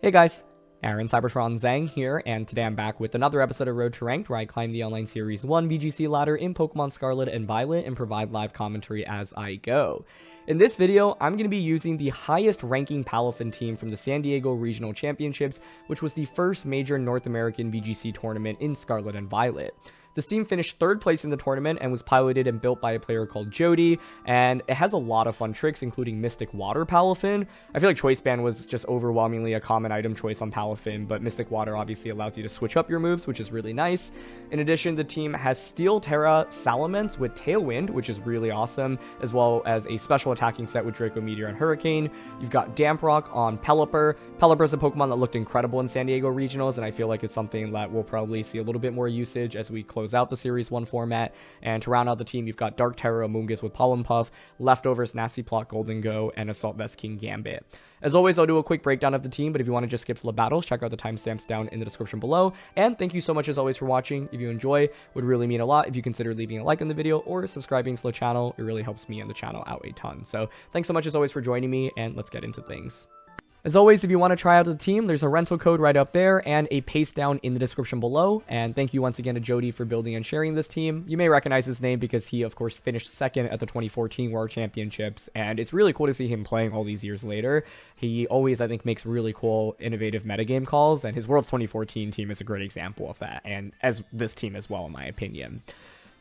Hey guys, Aaron Cybertron Zhang here, and today I'm back with another episode of Road to Ranked where I climb the online Series 1 VGC ladder in Pokemon Scarlet and Violet and provide live commentary as I go. In this video, I'm going to be using the highest ranking Palafin team from the San Diego Regional Championships, which was the first major North American VGC tournament in Scarlet and Violet. This team finished 3rd place in the tournament and was piloted and built by a player called Jody, and it has a lot of fun tricks, including Mystic Water Palafin. I feel like Choice Band was just overwhelmingly a common item choice on Palafin, but Mystic Water obviously allows you to switch up your moves, which is really nice. In addition, the team has Orb Tera Salamence with Tailwind, which is really awesome, as well as a special attacking set with Draco Meteor and Hurricane. You've got Damp Rock on Pelipper. Pelipper is a Pokemon that looked incredible in San Diego Regionals, and I feel like it's something that we'll probably see a little bit more usage as we close out the Series 1 format. And to round out the team, you've got Dark Tera Amoonguss with Pollen Puff, Leftovers Nasty Plot Gholdengo, and Assault Vest Kingambit. As always, I'll do a quick breakdown of the team, but if you want to just skip to the battles, check out the timestamps down in the description below. And thank you so much as always for watching. If you enjoy, would really mean a lot if you consider leaving a like on the video or subscribing to the channel. It really helps me and the channel out a ton. So thanks so much as always for joining me, and let's get into things. As always, if you want to try out the team, there's a rental code right up there and a paste down in the description below. And thank you once again to Jody for building and sharing this team. You may recognize his name because he, of course, finished 2nd at the 2014 World Championships. And it's really cool to see him playing all these years later. He always, I think, makes really cool, innovative metagame calls. And his World's 2014 team is a great example of that. And as this team as well, in my opinion.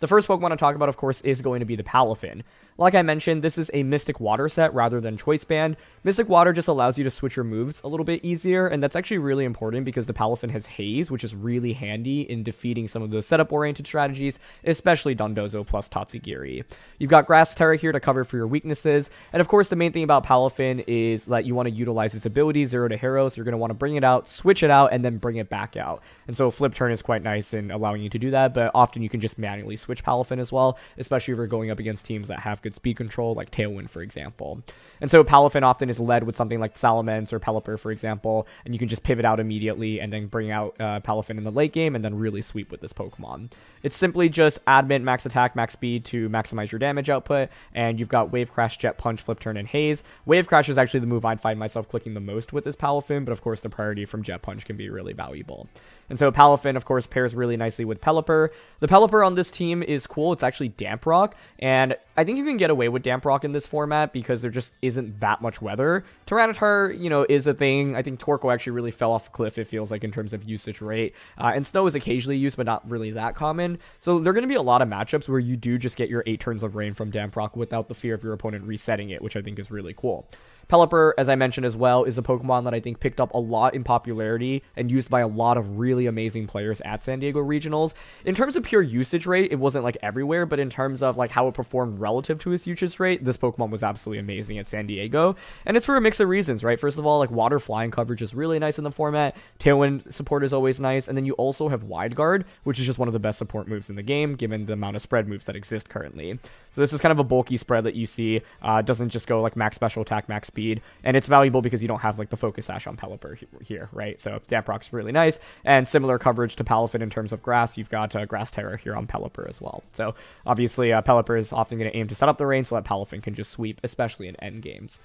The first Pokemon to talk about, of course, is going to be the Palafin. Like I mentioned, this is a Mystic Water set rather than Choice Band. Mystic Water just allows you to switch your moves a little bit easier, and that's actually really important because the Palafin has Haze, which is really handy in defeating some of those setup-oriented strategies, especially Dondozo plus Tatsugiri. You've got Grass Tera here to cover for your weaknesses, and of course the main thing about Palafin is that you want to utilize its ability, 0 to Hero, so you're going to want to bring it out, switch it out, and then bring it back out. And so Flip Turn is quite nice in allowing you to do that, but often you can just manually switch Palafin as well, especially if you're going up against teams that have good speed control, like Tailwind, for example. And so Palafin often is led with something like Salamence or Pelipper, for example, and you can just pivot out immediately and then bring out Palafin in the late game and then really sweep with this Pokemon. It's simply just Admit, Max Attack, Max Speed to maximize your damage output, and you've got Wave Crash, Jet Punch, Flip Turn, and Haze. Wave Crash is actually the move I'd find myself clicking the most with this Palafin, but of course the priority from Jet Punch can be really valuable. And so Palafin, of course, pairs really nicely with Pelipper. The Pelipper on this team is cool. It's actually Damp Rock, and I think you can get away with Damp Rock in this format because there just isn't that much weather. Tyranitar, is a thing. I think Torkoal actually really fell off a cliff, it feels like, in terms of usage rate. And Snow is occasionally used, but not really that common. So there are going to be a lot of matchups where you do just get your 8 turns of rain from Damp Rock without the fear of your opponent resetting it, which I think is really cool. Pelipper, as I mentioned as well, is a Pokemon that I think picked up a lot in popularity and used by a lot of really amazing players at San Diego Regionals. In terms of pure usage rate, it wasn't like everywhere, but in terms of like how it performed relative to its usage rate, this Pokemon was absolutely amazing at San Diego. And it's for a mix of reasons, right? First of all, like water flying coverage is really nice in the format. Tailwind support is always nice. And then you also have Wide Guard, which is just one of the best support moves in the game, given the amount of spread moves that exist currently. So this is kind of a bulky spread that you see. Doesn't just go like max special attack, max speed, and it's valuable because you don't have like the Focus Sash on Pelipper here, right? So Damp Rock's really nice, and similar coverage to Palafin in terms of grass. You've got Grass Tera here on Pelipper as well. So obviously Pelipper is often going to aim to set up the range so that Palafin can just sweep, especially in end games.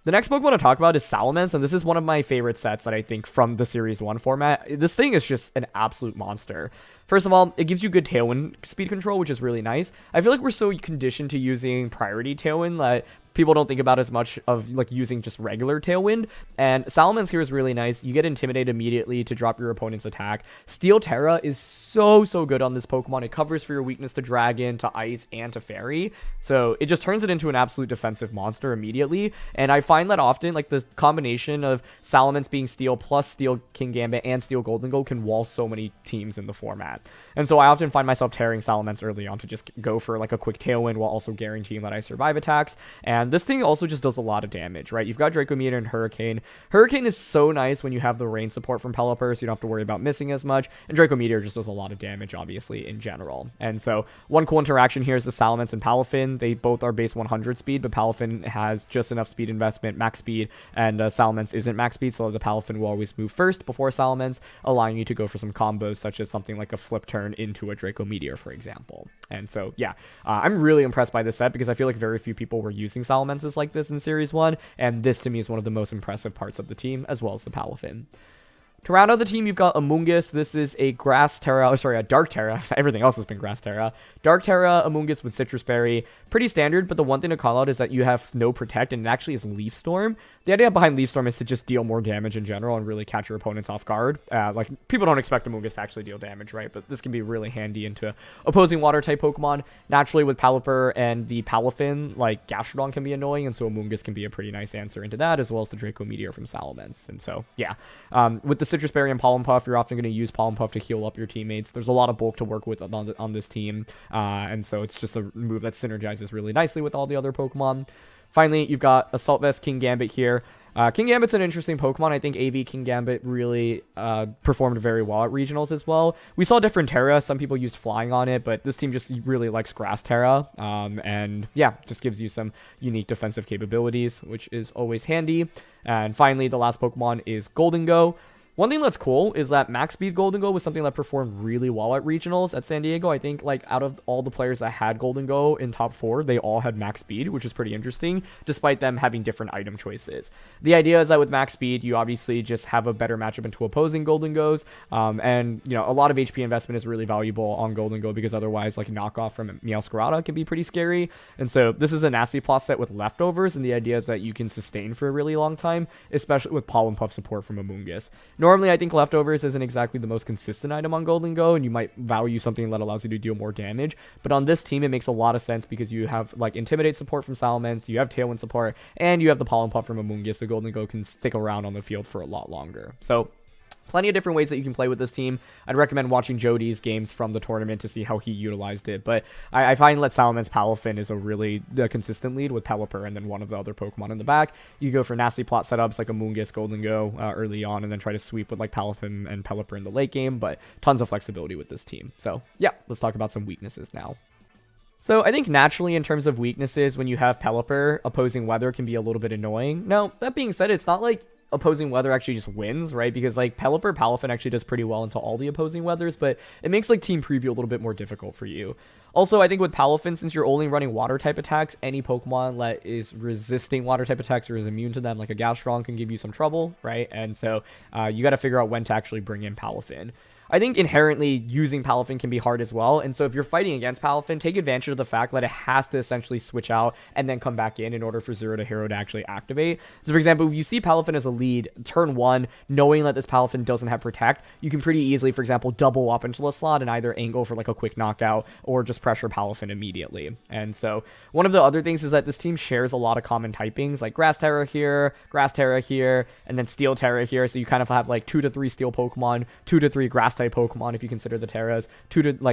The next Pokemon to talk about is Salamence, and this is one of my favorite sets that I think from the Series 1 format. This thing is just an absolute monster. First of all, it gives you good Tailwind speed control, which is really nice. I feel like we're so conditioned to using priority Tailwind that people don't think about as much of like using just regular Tailwind, and Salamence here is really nice. You get Intimidate immediately to drop your opponent's attack. Steel Tera is so good on this Pokemon. It covers for your weakness to Dragon, to Ice, and to Fairy, so it just turns it into an absolute defensive monster immediately. And I find that often like the combination of Salamence being Steel plus Steel Kingambit and Steel Gholdengo can wall so many teams in the format. And so I often find myself tearing Salamence early on to just go for like a quick Tailwind while also guaranteeing that I survive attacks. And this thing also just does a lot of damage, right? You've got Draco Meteor and Hurricane. Hurricane is so nice when you have the rain support from Pelipper, so you don't have to worry about missing as much. And Draco Meteor just does a lot of damage, obviously, in general. And so one cool interaction here is the Salamence and Palafin. They both are base 100 speed, but Palafin has just enough speed investment, max speed, and Salamence isn't max speed, so the Palafin will always move first before Salamence, allowing you to go for some combos, such as something like a Flip Turn into a Draco Meteor, for example. And so, yeah, I'm really impressed by this set because I feel like very few people were using Salamence Salamences like this in Series 1, and this to me is one of the most impressive parts of the team, as well as the Palafin. To round out the team, you've got Amoonguss. This is a a Dark Tera. Everything else has been Grass Tera. Dark Tera Amoonguss with Citrus Berry. Pretty standard, but the one thing to call out is that you have no Protect, and it actually is Leaf Storm. The idea behind Leaf Storm is to just deal more damage in general and really catch your opponents off guard. Like, people don't expect Amoonguss to actually deal damage, right? But this can be really handy into opposing Water-type Pokemon. Naturally, with Pelipper and the Palafin, like, Gastrodon can be annoying, and so Amoonguss can be a pretty nice answer into that, as well as the Draco Meteor from Salamence. And so, yeah. With the Citrus Berry and Pollen Puff, you're often going to use Pollen Puff to heal up your teammates. There's a lot of bulk to work with on this team, and so it's just a move that synergizes really nicely with all the other Pokemon. Finally, you've got Assault Vest Kingambit here. Kingambit's an interesting Pokemon. I think AV Kingambit really performed very well at regionals as well. We saw different Tera. Some people used Flying on it, but this team just really likes Grass Tera. And yeah, just gives you some unique defensive capabilities, which is always handy. And finally, the last Pokemon is Gholdengo. One thing that's cool is that Max Speed Gholdengo was something that performed really well at regionals at San Diego. I think, like, out of all the players that had Gholdengo in top 4, they all had Max Speed, which is pretty interesting, despite them having different item choices. The idea is that with Max Speed, you obviously just have a better matchup into opposing Gholdengos, and, you know, a lot of HP investment is really valuable on Gholdengo, because otherwise, like, knockoff from Meowscarada can be pretty scary. And so this is a Nasty Plot set with leftovers, and the idea is that you can sustain for a really long time, especially with Pollen Puff support from Amoonguss. Normally, I think leftovers isn't exactly the most consistent item on Gholdengo, and you might value something that allows you to deal more damage. But on this team, it makes a lot of sense because you have, like, Intimidate support from Salamence, you have Tailwind support, and you have the Pollen Puff from Amoonguss, so Gholdengo can stick around on the field for a lot longer. So, plenty of different ways that you can play with this team. I'd recommend watching Jody's games from the tournament to see how he utilized it. But I find that Salamence Palafin is a really consistent lead with Pelipper and then one of the other Pokemon in the back. You go for Nasty Plot setups like Amoonguss, Gholdengo early on, and then try to sweep with like Palafin and Pelipper in the late game. But tons of flexibility with this team. So yeah, let's talk about some weaknesses now. So I think naturally in terms of weaknesses, when you have Pelipper, opposing weather can be a little bit annoying. Now, that being said, it's not like opposing weather actually just wins, right? Because like Pelipper Palafin actually does pretty well into all the opposing weathers, but it makes like team preview a little bit more difficult for you. Also, I think with Palafin, since you're only running water type attacks, any Pokemon that is resisting water type attacks or is immune to them, like a Gastrodon, can give you some trouble, right? And so you got to figure out when to actually bring in Palafin. I think inherently using Palafin can be hard as well, and so if you're fighting against Palafin, take advantage of the fact that it has to essentially switch out and then come back in order for Zero to Hero to actually activate. So for example, if you see Palafin as a lead, turn 1, knowing that this Palafin doesn't have Protect, you can pretty easily, for example, double up into the slot and either angle for like a quick knockout or just pressure Palafin immediately. And so one of the other things is that this team shares a lot of common typings, like Grass Tera here, and then Steel Tera here, so you kind of have like 2 to 3 Steel Pokemon, 2 to 3 Grass type Pokemon if you consider the Teras,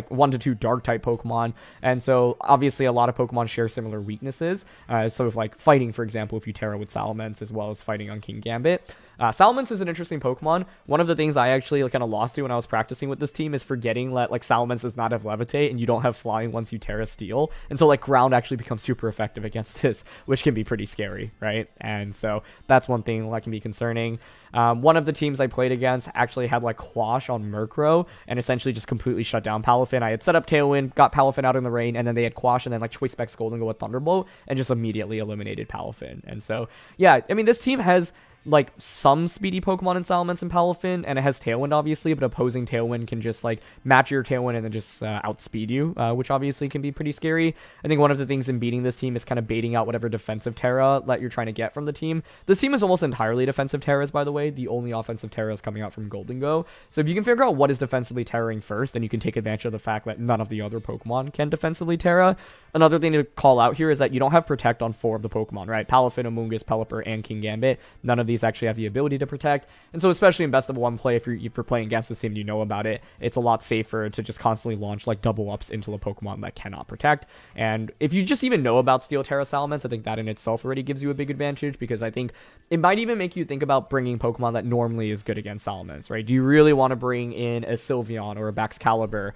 1 to 2 Dark type Pokemon, and so obviously a lot of Pokemon share similar weaknesses. So if like fighting, for example, if you Tera with Salamence as well as fighting on Kingambit. Salamence is an interesting Pokemon. One of the things I actually kind of lost to when I was practicing with this team is forgetting that like Salamence does not have Levitate and you don't have Flying once you Tera Steel, and so like Ground actually becomes super effective against this, which can be pretty scary, right? And so that's one thing that can be concerning. One of the teams I played against actually had like Quash on Murkrow and essentially just completely shut down Palafin. I had set up Tailwind, got Palafin out in the rain, and then they had Quash and then like Choice Specs Gholdengo with Thunderbolt and just immediately eliminated Palafin. And so yeah, I mean, this team has like some speedy Pokemon in Salamence and Palafin, and it has Tailwind obviously, but opposing Tailwind can just like match your Tailwind and then just outspeed you, which obviously can be pretty scary. I think one of the things in beating this team is kind of baiting out whatever defensive Tera that you're trying to get from the team. This team is almost entirely defensive Teras, by the way. The only offensive Tera is coming out from Gholdengo. So if you can figure out what is defensively Terraing first, then you can take advantage of the fact that none of the other Pokemon can defensively Tera. Another thing to call out here is that you don't have Protect on 4 of the Pokemon, right? Palafin, Amoonguss, Pelipper, and Kingambit. None of these actually have the ability to Protect, and so especially in best of 1 play, if you're playing against this team, you know about it, it's a lot safer to just constantly launch like double ups into the Pokemon that cannot Protect. And if you just even know about Steel Tera Salamence, I think that in itself already gives you a big advantage, because I think it might even make you think about bringing Pokemon that normally is good against Salamence, right? Do you really want to bring in a Sylveon or a Baxcalibur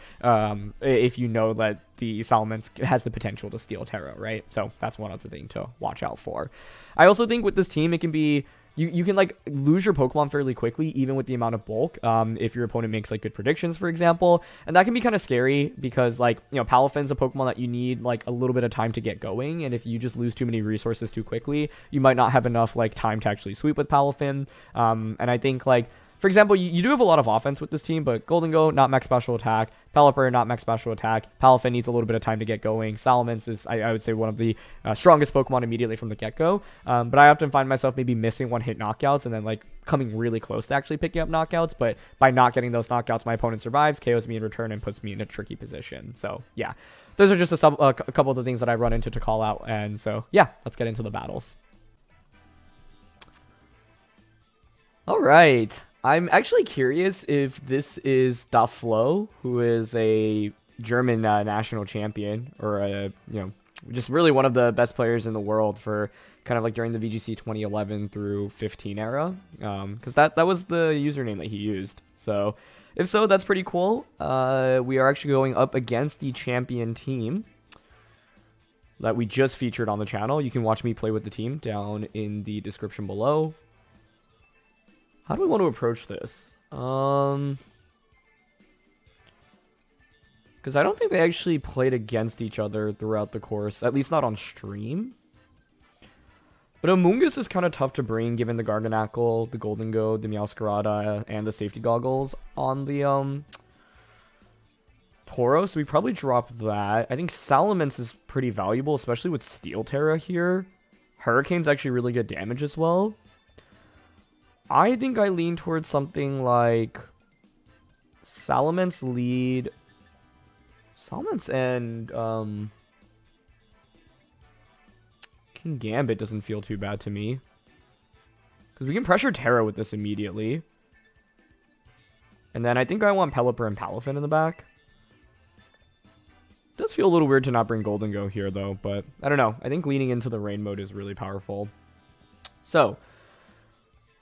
if you know that the Salamence has the potential to Steel Tera, right? So that's one other thing to watch out for. I also think with this team, it can be you can like lose your Pokemon fairly quickly, even with the amount of bulk, if your opponent makes like good predictions, for example. And that can be kind of scary because, like, you know, Palafin's a Pokemon that you need like a little bit of time to get going, and if you just lose too many resources too quickly, you might not have enough like time to actually sweep with Palafin. And I think, like, for example, you do have a lot of offense with this team, but Gholdengo, not max special attack. Pelipper, not max special attack. Palafin needs a little bit of time to get going. Salamence is, I would say, one of the strongest Pokemon immediately from the get-go. But I often find myself maybe missing one-hit knockouts and then, like, coming really close to actually picking up knockouts. But by not getting those knockouts, my opponent survives, KOs me in return, and puts me in a tricky position. So, yeah. Those are just a couple of the things that I run into to call out. And so, yeah, let's get into the battles. All right. I'm actually curious if this is Da Flo, who is a German national champion, or just really one of the best players in the world for kind of like during the VGC 2011 through 15 era, because that was the username that he used. So if so, that's pretty cool. We are actually going up against the champion team that we just featured on the channel. You can watch me play with the team down in the description below. How do we want to approach this? Because I don't think they actually played against each other throughout the course, at least not on stream. But Amoonguss is kind of tough to bring, given the Garganacl, the Gholdengo, the Meowscarada, and the safety goggles on the Tauros. So we probably drop that. I think Salamence is pretty valuable, especially with Steel Tera here. Hurricane's actually really good damage as well. I think I lean towards something like Salamence lead. Salamence and Kingambit doesn't feel too bad to me, because we can pressure Tera with this immediately. And then I think I want Pelipper and Palafin in the back. It does feel a little weird to not bring Gholdengo here, though, but I don't know. I think leaning into the rain mode is really powerful. So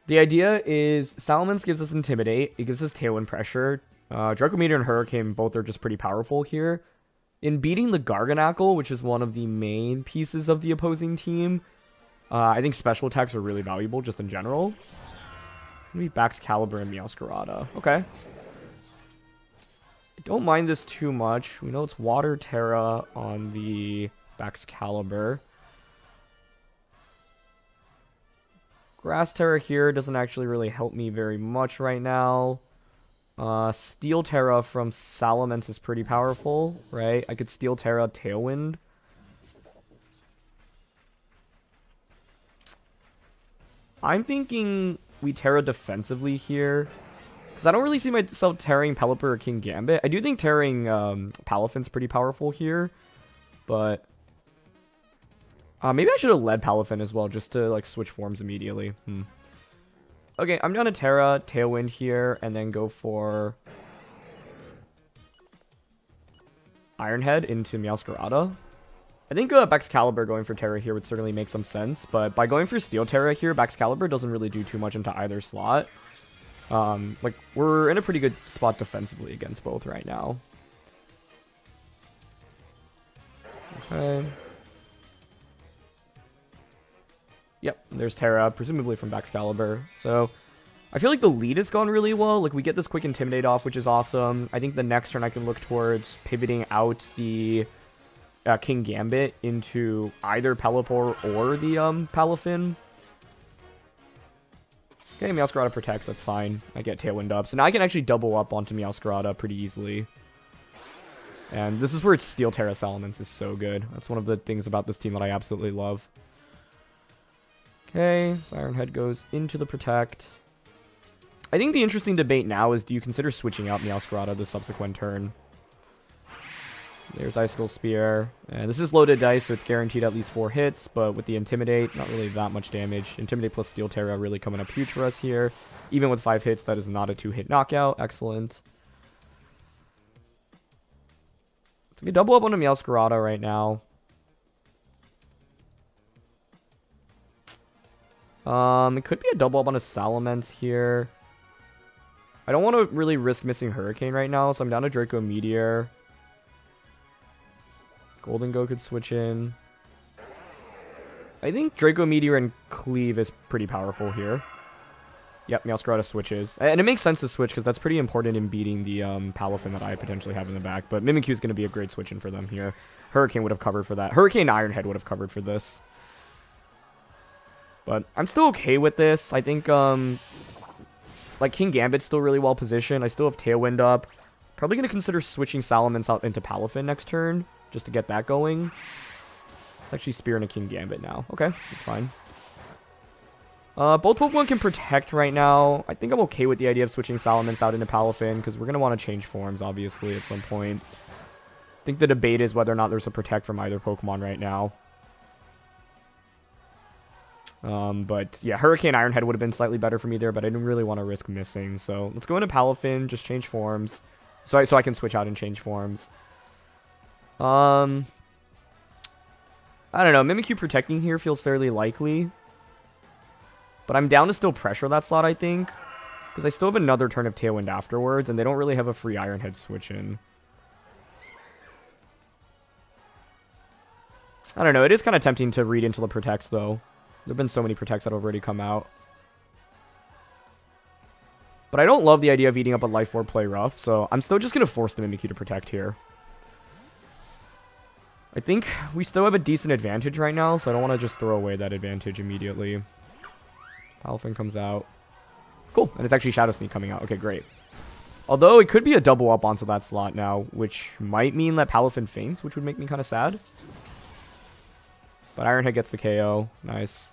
the idea is Salamence gives us Intimidate. It gives us Tailwind Pressure. Draco Meteor and Hurricane both are just pretty powerful here. In beating the Garganacl, which is one of the main pieces of the opposing team, I think special attacks are really valuable just in general. It's going to be Baxcalibur and Meowscarada. Okay. I don't mind this too much. We know it's Water Tera on the Baxcalibur. Grass Tera here doesn't actually really help me very much right now. Steel Tera from Salamence is pretty powerful, right? I could Steel Tera Tailwind. I'm thinking we Tera defensively here, because I don't really see myself Terraing Pelipper or Kingambit. I do think Terraing Palafin's pretty powerful here, but maybe I should have led Palafin as well, just to like switch forms immediately. Okay, I'm gonna Tera Tailwind here, and then go for Iron Head into Meowscarada. I think Baxcalibur going for Tera here would certainly make some sense, but by going for Steel Tera here, Baxcalibur doesn't really do too much into either slot. Like, we're in a pretty good spot defensively against both right now. Okay. Yep, there's Tera, presumably from Baxcalibur. So I feel like the lead has gone really well. Like, we get this quick Intimidate off, which is awesome. I think the next turn I can look towards pivoting out the Kingambit into either Pelipper or the Palafin. Okay, Meowscarada protects, that's fine. I get Tailwind up. So now I can actually double up onto Meowscarada pretty easily. And this is where Steel Tera Salamence is so good. That's one of the things about this team that I absolutely love. Okay, so Iron Head goes into the Protect. I think the interesting debate now is, do you consider switching out Meowscarada the subsequent turn? There's Icicle Spear. And this is loaded dice, so it's guaranteed at least 4 hits, but with the Intimidate, not really that much damage. Intimidate plus Steel Tera really coming up huge for us here. Even with 5 hits, that is not a 2-hit knockout. Excellent. So we double up on a Meowscarada right now. It could be a double up on a Salamence here. I don't want to really risk missing Hurricane right now, so I'm down to Draco Meteor. Gholdengo could switch in. I think Draco Meteor and Cleave is pretty powerful here. Yep, Meowscarada switches. And it makes sense to switch because that's pretty important in beating the Palafin that I potentially have in the back. But Mimikyu is going to be a great switch in for them here. Hurricane would have covered for that. Hurricane Ironhead would have covered for this. But I'm still okay with this. I think, like, Kingambit's still really well positioned. I still have Tailwind up. Probably going to consider switching Salamence out into Palafin next turn, just to get that going. It's actually Spear and a Kingambit now. Okay, that's fine. Both Pokemon can protect right now. I think I'm okay with the idea of switching Salamence out into Palafin, because we're going to want to change forms, obviously, at some point. I think the debate is whether or not there's a protect from either Pokemon right now. But yeah, Hurricane Ironhead would have been slightly better for me there, but I didn't really want to risk missing. So let's go into Palafin, just change forms. So I can switch out and change forms. I don't know. Mimikyu protecting here feels fairly likely. But I'm down to still pressure that slot, I think. Because I still have another turn of Tailwind afterwards, and they don't really have a free Ironhead switch in. I don't know. It is kind of tempting to read into the protects, though. There have been so many protects that have already come out. But I don't love the idea of eating up a Life Orb play rough, so I'm still just going to force the Mimikyu to protect here. I think we still have a decent advantage right now, so I don't want to just throw away that advantage immediately. Palafin comes out. Cool, and it's actually Shadow Sneak coming out. Okay, great. Although it could be a double up onto that slot now, which might mean that Palafin faints, which would make me kind of sad. But Ironhead gets the KO. Nice.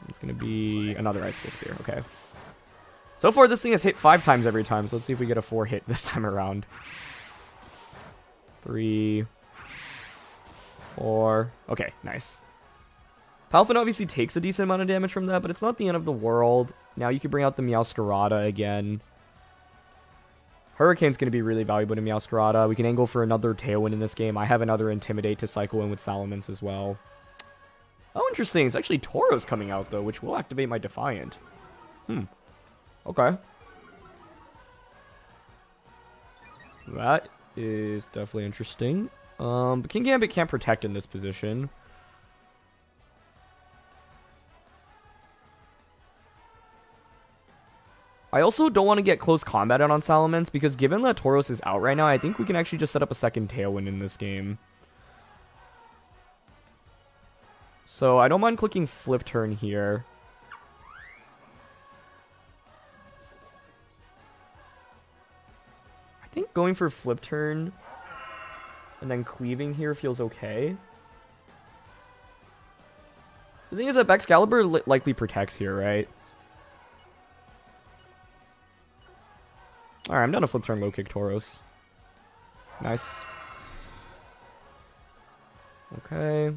It's going to be another Ice Fist Spear. Okay. So far, this thing has hit 5 times every time. So let's see if we get a 4 hit this time around. 3. 4. Okay, nice. Palafin obviously takes a decent amount of damage from that, but it's not the end of the world. Now you can bring out the Meowscarada again. Hurricane's going to be really valuable to Meowscarada. We can angle for another Tailwind in this game. I have another Intimidate to cycle in with Salamence as well. Oh, interesting. It's actually Tauros coming out, though, which will activate my Defiant. Okay. That is definitely interesting. But Kingambit can't protect in this position. I also don't want to get close combat on Salamence, because given that Tauros is out right now, I think we can actually just set up a second Tailwind in this game. So I don't mind clicking Flip Turn here. I think going for Flip Turn and then cleaving here feels okay. The thing is that Excalibur likely protects here, right? Alright, I'm down to Flip Turn, low kick Tauros. Nice. Okay.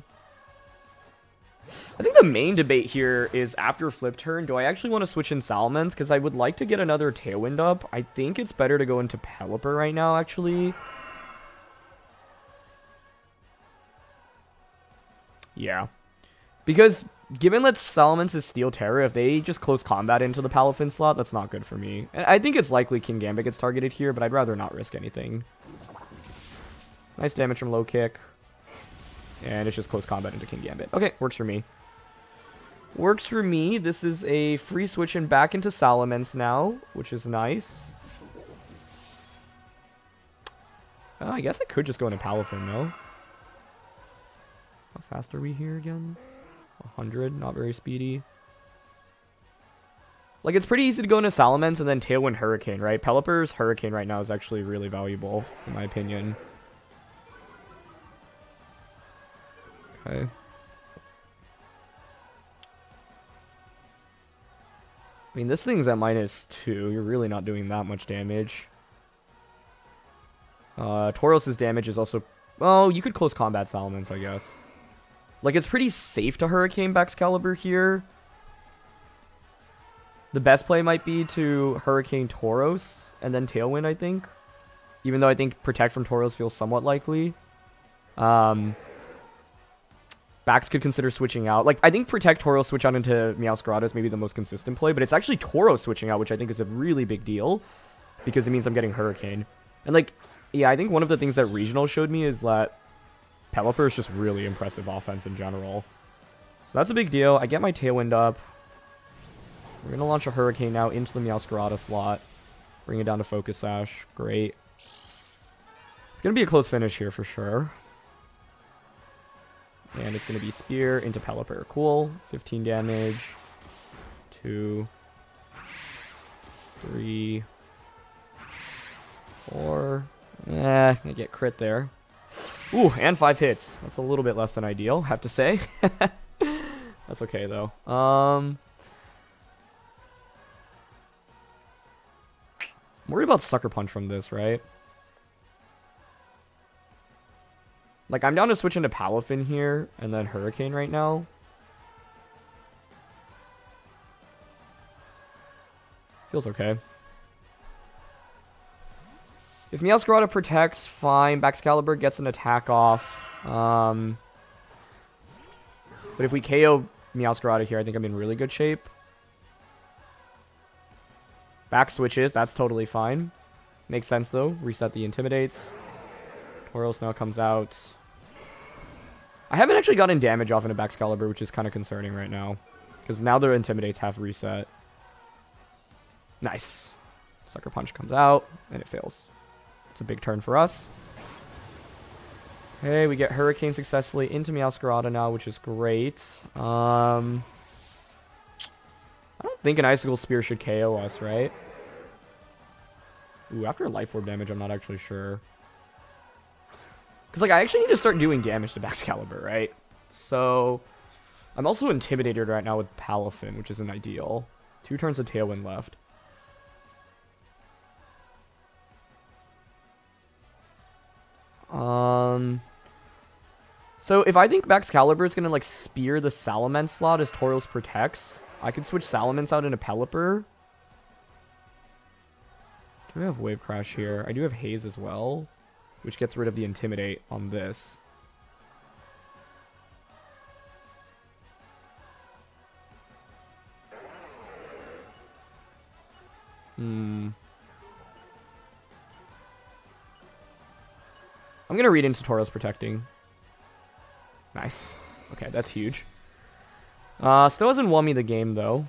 I think the main debate here is after Flip Turn, do I actually want to switch in Salamence? Because I would like to get another Tailwind up. I think it's better to go into Pelipper right now, actually. Yeah. Because given that Salamence is Steel Terror, if they just close combat into the Palafin slot, that's not good for me. And I think it's likely Kingambit gets targeted here, but I'd rather not risk anything. Nice damage from low kick. And it's just close combat into Kingambit. Okay, works for me. Works for me. This is a free switch and back into Salamence now, which is nice. I guess I could just go into Palafin, though. How fast are we here again? 100, not very speedy. Like, it's pretty easy to go into Salamence and then Tailwind Hurricane, right? Pelipper's Hurricane right now is actually really valuable, in my opinion. Okay. I mean, this thing's at -2. You're really not doing that much damage. Tauros' damage is also... Well, you could close combat Salamence, I guess. Like, it's pretty safe to Hurricane Excalibur here. The best play might be to Hurricane Tauros and then Tailwind, I think. Even though I think Protect from Tauros feels somewhat likely. Bax could consider switching out. Like, I think Protect Tauros switch out into Meowscarada is maybe the most consistent play, but it's actually Tauros switching out, which I think is a really big deal. Because it means I'm getting Hurricane. And, like, yeah, I think one of the things that Regional showed me is that Pelipper is just really impressive offense in general. So that's a big deal. I get my Tailwind up. We're going to launch a Hurricane now into the Meowscarada slot. Bring it down to Focus Sash. Great. It's going to be a close finish here for sure. And it's going to be Spear into Pelipper. Cool. 15 damage. 2, 3, 4. I get crit there. Ooh, and 5 hits. That's a little bit less than ideal, have to say. That's okay, though. I'm worried about Sucker Punch from this, right? Like, I'm down to switch into Palafin here, and then Hurricane right now. Feels okay. If Meowscarada protects, fine. Excalibur gets an attack off. But if we KO Meowscarada here, I think I'm in really good shape. Back switches, that's totally fine. Makes sense, though. Reset the Intimidates. Tauros now comes out. I haven't actually gotten damage off into Excalibur, which is kind of concerning right now. Because now their Intimidates have reset. Nice. Sucker Punch comes out, and it fails. It's a big turn for us. Okay, we get Hurricane successfully into Meowscarada now, which is great. I don't think an Icicle Spear should KO us, right? Ooh, after Life Orb damage, I'm not actually sure. Because, like, I actually need to start doing damage to Excalibur, right? So, I'm also intimidated right now with Palafin, which isn't ideal. 2 turns of Tailwind left. So if I think Excalibur is going to, like, spear the Salamence slot as Tauros protects, I could switch Salamence out into Pelipper. Do I have Wave Crash here? I do have Haze as well, which gets rid of the Intimidate on this. I'm going to read into Tauros protecting. Nice. Okay, that's huge. Still hasn't won me the game, though.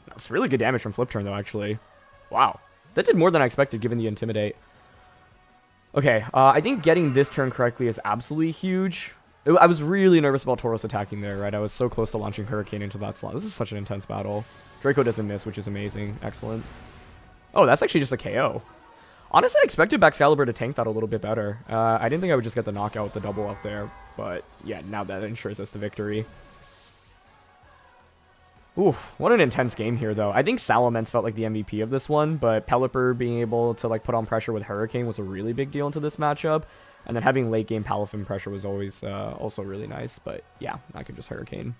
That's really good damage from Flip Turn, though, actually. Wow. That did more than I expected, given the Intimidate. Okay, I think getting this turn correctly is absolutely huge. I was really nervous about Tauros attacking there, right? I was so close to launching Hurricane into that slot. This is such an intense battle. Draco doesn't miss, which is amazing. Excellent. Oh, that's actually just a KO. Honestly, I expected Excalibur to tank that a little bit better. I didn't think I would just get the knockout with the double up there. But, yeah, now that ensures us the victory. Oof, what an intense game here, though. I think Salamence felt like the MVP of this one, but Pelipper being able to, like, put on pressure with Hurricane was a really big deal into this matchup. And then having late game Palafin pressure was always also really nice. But, yeah, I could just Hurricane.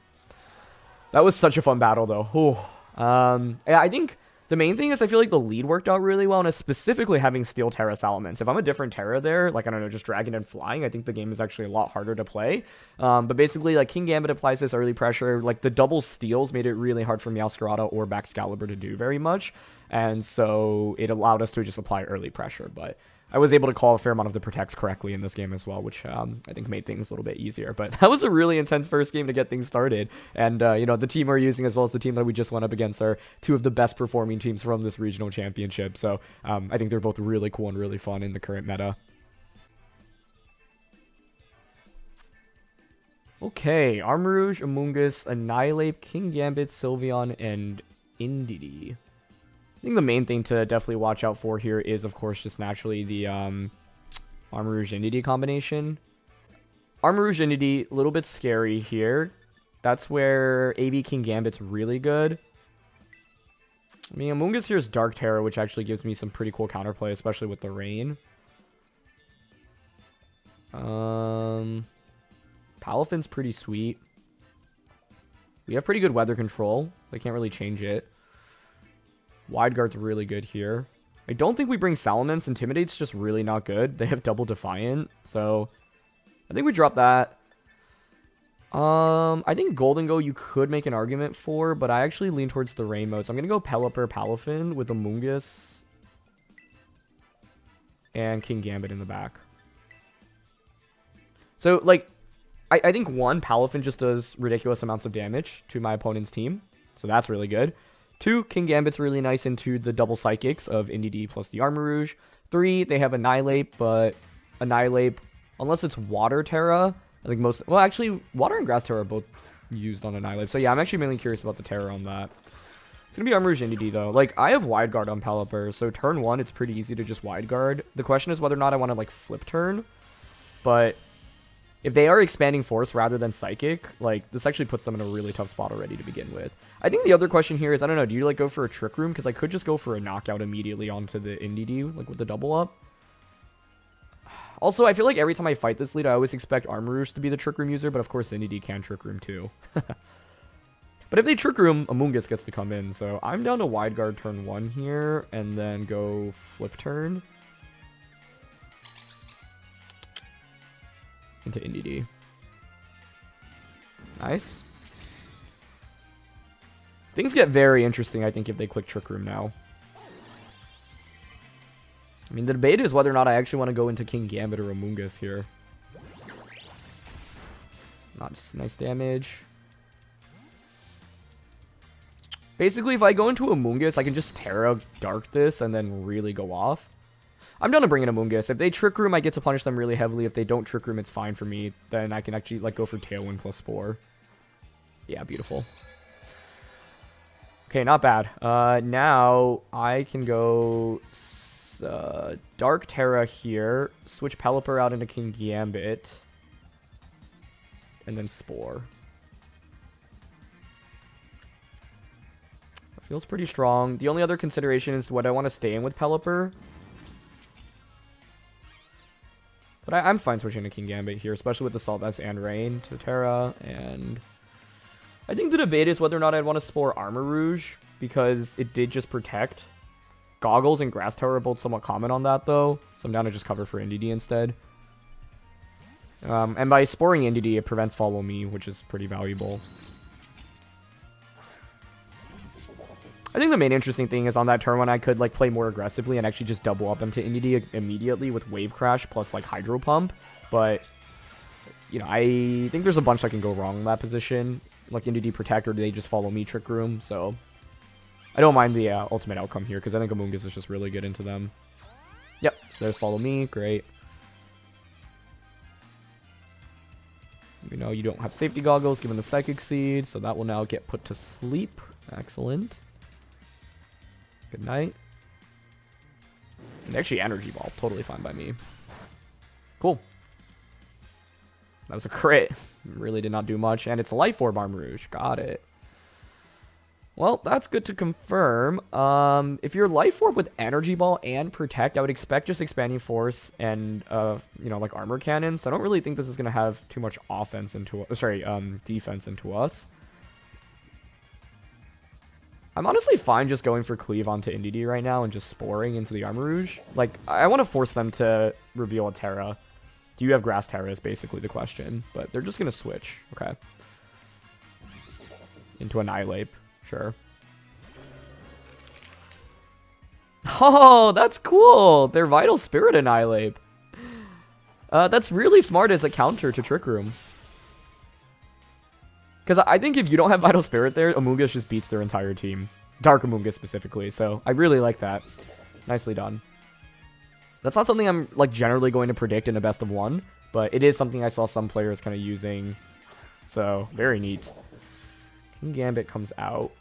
That was such a fun battle, though. Ooh. Yeah, I think the main thing is I feel like the lead worked out really well, and it's specifically having Steel Tera Salamence. If I'm a different Tera there, like, I don't know, just Dragon and Flying, I think the game is actually a lot harder to play. But basically, like, Kingambit applies this early pressure. Like, the double steals made it really hard for Meowscarada or Excalibur to do very much. And so it allowed us to just apply early pressure. But I was able to call a fair amount of the protects correctly in this game as well, which I think made things a little bit easier. But that was a really intense first game to get things started. And, you know, the team we're using as well as the team that we just went up against are two of the best performing teams from this regional championship. So I think they're both really cool and really fun in the current meta. Okay, Armarouge, Amoonguss, Annihilate, Kingambit, Sylveon, and Indeedee. I think the main thing to definitely watch out for here is, of course, just naturally the Armarouge Indeedee combination. Armarouge Indeedee, a little bit scary here. That's where AV Kingambit's really good. I mean, Amoonguss here is Dark Terror, which actually gives me some pretty cool counterplay, especially with the rain. Palafin's pretty sweet. We have pretty good weather control. I can't really change it. Wide Guard's really good here. I don't think we bring Salamence. Intimidate's just really not good. They have double Defiant, so I think we drop that. I think Gholdengo you could make an argument for, but I actually lean towards the rain mode, so I'm going to go Pelipper Palafin with Amoonguss. and Kingambit in the back. So, like, I think one, Palafin just does ridiculous amounts of damage to my opponent's team. So that's really good. 2, Kingambit's really nice into the double psychics of Indeedee plus the Armor Rouge. 3, they have Annihilate, but Annihilate, unless it's Water Tera, I think most... Well, actually, Water and Grass Tera are both used on Annihilate. So yeah, I'm actually mainly curious about the Tera on that. It's going to be Armor Rouge Indeedee, though. Like, I have Wide Guard on Pelipper, so turn 1, it's pretty easy to just Wide Guard. The question is whether or not I want to, like, flip turn. But if they are expanding Force rather than Psychic, like, this actually puts them in a really tough spot already to begin with. I think the other question here is, I don't know, do you, like, go for a Trick Room? Because I could just go for a Knockout immediately onto the Indeedee, like, with the double up. Also, I feel like every time I fight this lead, I always expect Armor Rouge to be the Trick Room user, but of course Indeedee can Trick Room too. But if they Trick Room, Amoonguss gets to come in, so I'm down to Wide Guard turn 1 here, and then go flip turn into Indeedee. Nice. Things get very interesting, I think, if they click Trick Room now. I mean, the debate is whether or not I actually want to go into Kingambit or Amoonguss here. Nice damage. Basically, if I go into Amoonguss, I can just Tera Dark this and then really go off. I'm down to bring in Amoonguss. If they Trick Room, I get to punish them really heavily. If they don't Trick Room, it's fine for me. Then I can actually, like, go for Tailwind plus Spore. Yeah, beautiful. Okay, not bad. Now I can go Dark Tera here, switch Pelipper out into Kingambit, and then Spore. Feels pretty strong. The only other consideration is what I want to stay in with Pelipper. But I'm fine switching to Kingambit here, especially with the Salt Vest and Rain to Tera. And I think the debate is whether or not I'd want to Spore Armor Rouge, because it did just protect. Goggles and Grass Tower are both somewhat common on that, though. So I'm down to just cover for Indeedee instead. And by Sporing Indeedee, it prevents Follow Me, which is pretty valuable. I think the main interesting thing is on that turn when I could, like, play more aggressively and actually just double up into Indeedee immediately with Wave Crash plus, like, Hydro Pump. But, you know, I think there's a bunch that can go wrong in that position. Like, Indeedee Protect, or they just Follow Me Trick Room, so I don't mind the ultimate outcome here, because I think Amoonguss is just really good into them. Yep, so there's Follow Me, great. You know, you don't have Safety Goggles given the Psychic Seed, so that will now get put to sleep. Excellent. Good night. And actually, Energy Ball, totally fine by me. Cool. That was a crit. Really did not do much. And it's Life Orb Armor Rouge. Got it. Well, that's good to confirm. If you're Life Orb with Energy Ball and Protect, I would expect just Expanding Force and, you know, like Armor Cannon. So I don't really think this is going to have too much offense into, defense into us. I'm honestly fine just going for Cleave onto Indeedee right now and just Sporing into the Armor Rouge. Like, I want to force them to reveal a Tera. Do you have Grass Tera is basically the question. But they're just going to switch. Okay. Into Annihilate. Sure. Oh, that's cool. They're Vital Spirit Annihilate. That's really smart as a counter to Trick Room. Because I think if you don't have Vital Spirit there, Amoonguss just beats their entire team. Dark Amoonguss specifically, so I really like that. Nicely done. That's not something I'm, like, generally going to predict in a best of one, but it is something I saw some players kind of using. So, very neat. Kingambit comes out.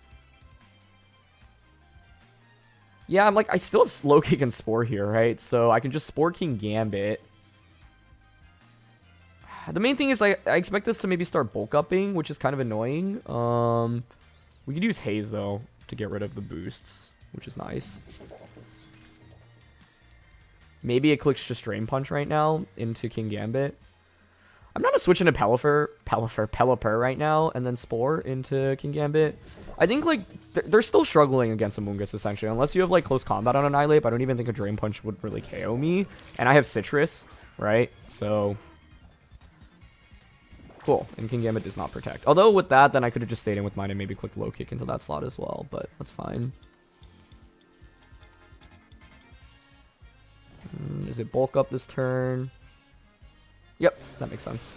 Yeah, I'm like, I still have Slow Kick and Spore here, right? So I can just Spore Kingambit. The main thing is I expect this to maybe start bulk upping, which is kind of annoying. We could use Haze, though, to get rid of the boosts, which is nice. Maybe it clicks just Drain Punch right now into Kingambit. I'm not switching to Pelipper right now, and then Spore into Kingambit. I think, like, they're still struggling against Amoonguss, essentially. Unless you have, like, close combat on Annihilate, I don't even think a Drain Punch would really KO me. And I have Citrus, right? So cool. And Kingambit does not protect. Although with that, then I could have just stayed in with mine and maybe clicked Low Kick into that slot as well. But that's fine. Does it bulk up this turn? Yep, that makes sense.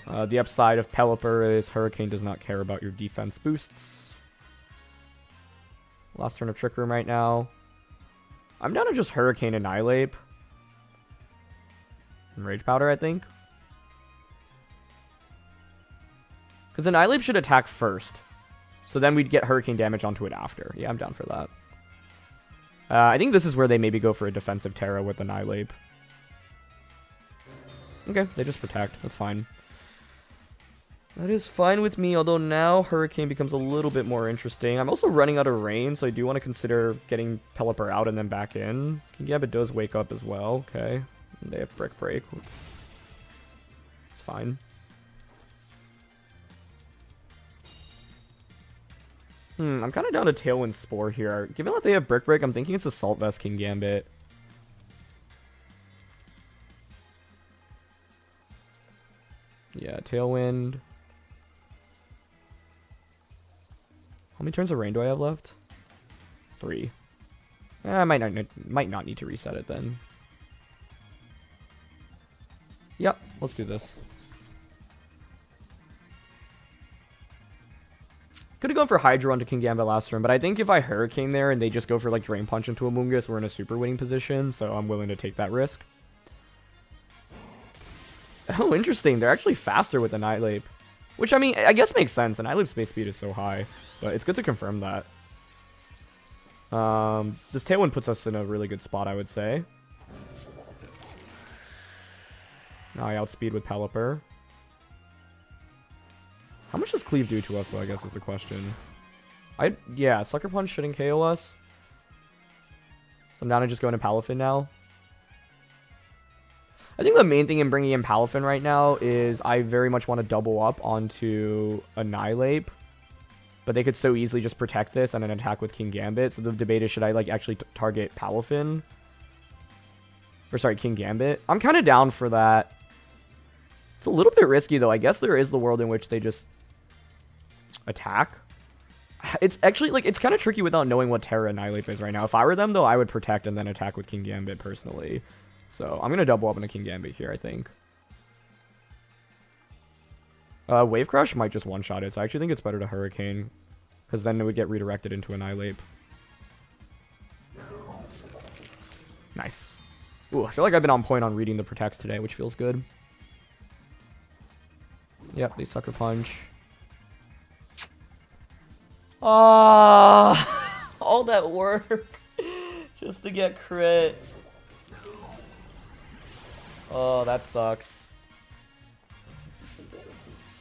The upside of Pelipper is Hurricane does not care about your defense boosts. Last turn of Trick Room right now. I'm down to just Hurricane Annihilate. And Rage Powder, I think. Because Annihilate should attack first. So then we'd get Hurricane damage onto it after. Yeah, I'm down for that. I think this is where they maybe go for a defensive Tera with Annihilate. Okay, they just protect. That's fine. That is fine with me, although now Hurricane becomes a little bit more interesting. I'm also running out of rain, so I do want to consider getting Pelipper out and then back in. Kingambit does wake up as well. Okay. And they have Brick Break. It's fine. I'm kind of down to Tailwind Spore here. Given that they have Brick Break, I'm thinking it's Assault Vest Kingambit. Yeah, Tailwind. How many turns of rain do I have left? 3. I might not need to reset it then. Yep, let's do this. Could have gone for Hydro onto Kingambit last turn, but I think if I Hurricane there and they just go for like Drain Punch into Amoonguss, we're in a super winning position, so I'm willing to take that risk. Oh, interesting. They're actually faster with Annihilate. Which, I mean, I guess makes sense. Annihilate's space speed is so high. But it's good to confirm that. This Tailwind puts us in a really good spot, I would say. Now I outspeed with Pelipper. How much does Cleave do to us, though, I guess is the question. Yeah, Sucker Punch shouldn't KO us. So I'm down to just going to Palafin now. I think the main thing in bringing in Palafin right now is I very much want to double up onto Annihilate. But they could so easily just protect this and an attack with Kingambit. So the debate is, should I like actually target Palafin? Or sorry, Kingambit. I'm kind of down for that. It's a little bit risky though. I guess there is the world in which they just attack. It's actually like, it's kind of tricky without knowing what Tera Annihilate is right now. If I were them though, I would protect and then attack with Kingambit personally. So I'm going to double up on a Kingambit here, I think. Wave Crush might just one-shot it, so I actually think it's better to Hurricane. Because then it would get redirected into Annihilate. Nice. Ooh, I feel like I've been on point on reading the protects today, which feels good. Yep, they Sucker Punch. Ah, all that work just to get crit. Oh, that sucks.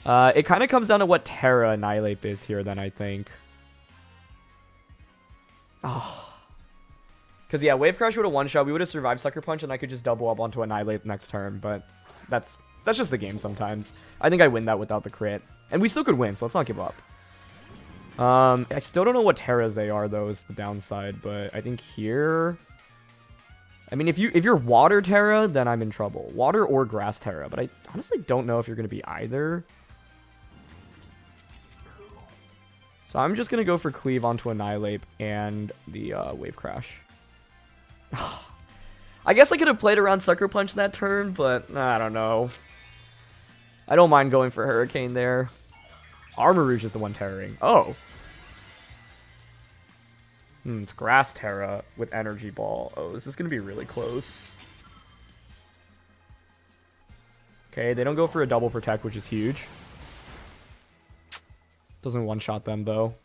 It kind of comes down to what Tera Annihilate is here, then, I think. Oh. Because, yeah, Wave Crush would have one-shot. We would have survived Sucker Punch, and I could just double up onto Annihilate next turn. But that's just the game sometimes. I think I win that without the crit. And we still could win, so let's not give up. I still don't know what Teras they are, though, is the downside. But I think here... I mean, if you're Water Tera, then I'm in trouble. Water or Grass Tera, but I honestly don't know if you're going to be either. So I'm just going to go for Cleave onto Annihilate and the Wave Crash. I guess I could have played around Sucker Punch that turn, but I don't know. I don't mind going for Hurricane there. Armarouge is the one Terroring. Oh. It's Grass Tera with Energy Ball. Oh, this is going to be really close. Okay, they don't go for a double protect, which is huge. Doesn't one-shot them, though.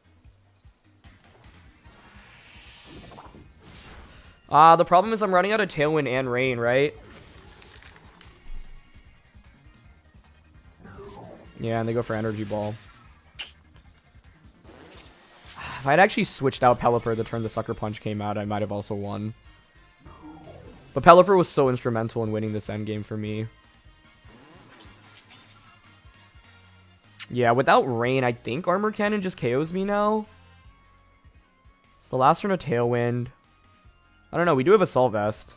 The problem is I'm running out of Tailwind and Rain, right? Yeah, and they go for Energy Ball. If I'd actually switched out Pelipper the turn the Sucker Punch came out, I might have also won. But Pelipper was so instrumental in winning this endgame for me. Yeah, without Rain, I think Armor Cannon just KOs me now. It's the last turn of Tailwind. I don't know, we do have Assault Vest.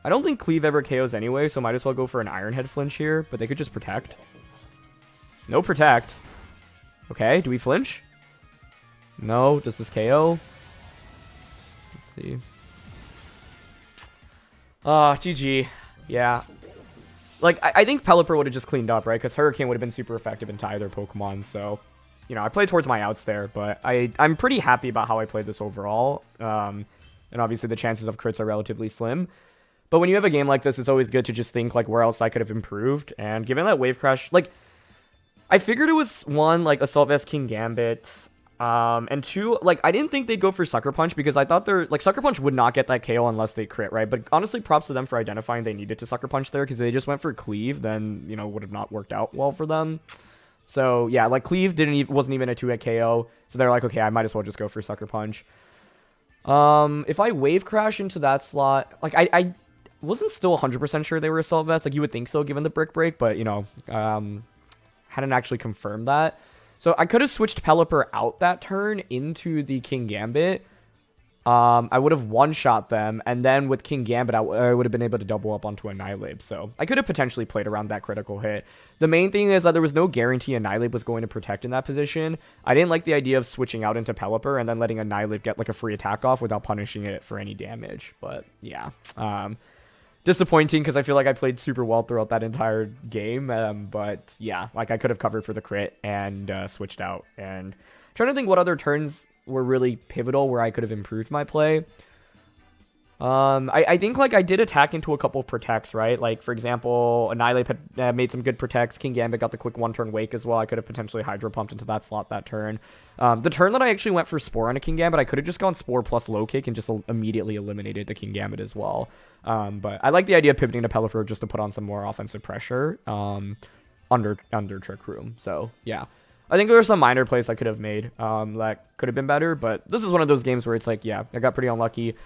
I don't think Cleave ever KOs anyway, so might as well go for an Iron Head flinch here, but they could just protect. No protect. Okay, do we flinch? No, does this KO? Let's see. GG. Yeah. Like, I think Pelipper would have just cleaned up, right? Because Hurricane would have been super effective into either Pokemon, so... You know, I played towards my outs there, but I'm pretty happy about how I played this overall. And obviously the chances of crits are relatively slim. But when you have a game like this, it's always good to just think, like, where else I could have improved. And given that Wave Crash, like, I figured it was, one, like, Assault Vest Kingambit, and two, like, I didn't think they'd go for Sucker Punch because I thought like, Sucker Punch would not get that KO unless they crit, right? But honestly, props to them for identifying they needed to Sucker Punch there because they just went for Cleave, then, you know, would have not worked out well for them. So, yeah, like, Cleave wasn't even a 2-hit KO, so they're like, okay, I might as well just go for Sucker Punch. If I Wave Crash into that slot, like, I wasn't still 100% sure they were Assault Vest, like, you would think so given the Brick Break, but, you know, hadn't actually confirmed that. So, I could have switched Pelipper out that turn into the Kingambit. I would have one-shot them, and then with Kingambit, I would have been able to double up onto Annihilate, so I could have potentially played around that critical hit. The main thing is that there was no guarantee Annihilate was going to protect in that position. I didn't like the idea of switching out into Pelipper and then letting Annihilate get, like, a free attack off without punishing it for any damage, but, yeah. Disappointing, because I feel like I played super well throughout that entire game, but, yeah, like, I could have covered for the crit and switched out, and trying to think what other turns were really pivotal where I could have improved my play. I think, like, I did attack into a couple of protects, right? Like, for example, Annihilate had made some good protects. Kingambit got the quick one-turn wake as well. I could have potentially Hydro Pumped into that slot that turn. The turn that I actually went for Spore on a Kingambit, I could have just gone Spore plus Low Kick and just immediately eliminated the Kingambit as well. But I like the idea of pivoting to Pelipper just to put on some more offensive pressure under Trick Room. So, yeah. I think there were some minor plays I could have made that could have been better, but this is one of those games where it's like, yeah, I got pretty unlucky.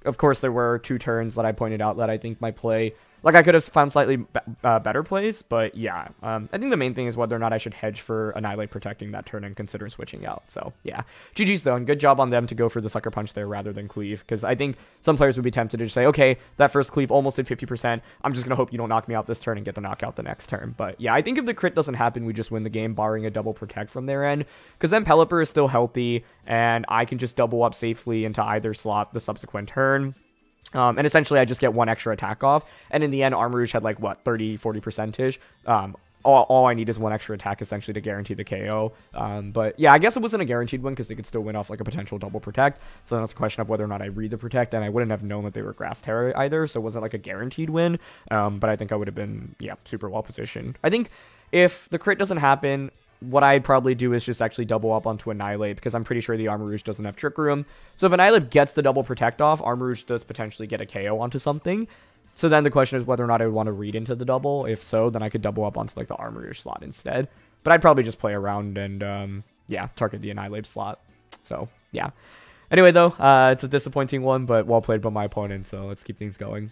Of course, there were 2 turns that I pointed out that I think my play, like, I could have found slightly better plays, but yeah. I think the main thing is whether or not I should hedge for Annihilate protecting that turn and consider switching out. So, yeah. GG's, though, and good job on them to go for the Sucker Punch there rather than Cleave, because I think some players would be tempted to just say, okay, that first Cleave almost did 50%. I'm just going to hope you don't knock me out this turn and get the knockout the next turn. But, yeah, I think if the crit doesn't happen, we just win the game, barring a double protect from their end, because then Pelipper is still healthy, and I can just double up safely into either slot the subsequent turn. And essentially, I just get 1 extra attack off. And in the end, Armarouge had, like, what, 30-40%-ish? All I need is 1 extra attack, essentially, to guarantee the KO. But, yeah, I guess it wasn't a guaranteed win, because they could still win off, like, a potential double protect. So then it's a question of whether or not I read the protect, and I wouldn't have known that they were Grass Terra either, so it wasn't, like, a guaranteed win. But I think I would have been, yeah, super well positioned. I think if the crit doesn't happen, what I'd probably do is just actually double up onto Annihilate, because I'm pretty sure the Armarouge doesn't have Trick Room. So if Annihilate gets the double protect off, Armarouge does potentially get a KO onto something. So then the question is whether or not I would want to read into the double. If so, then I could double up onto, like, the Armarouge slot instead. But I'd probably just play around and, yeah, target the Annihilate slot. So, yeah. Anyway, though, it's a disappointing one, but well played by my opponent, so let's keep things going.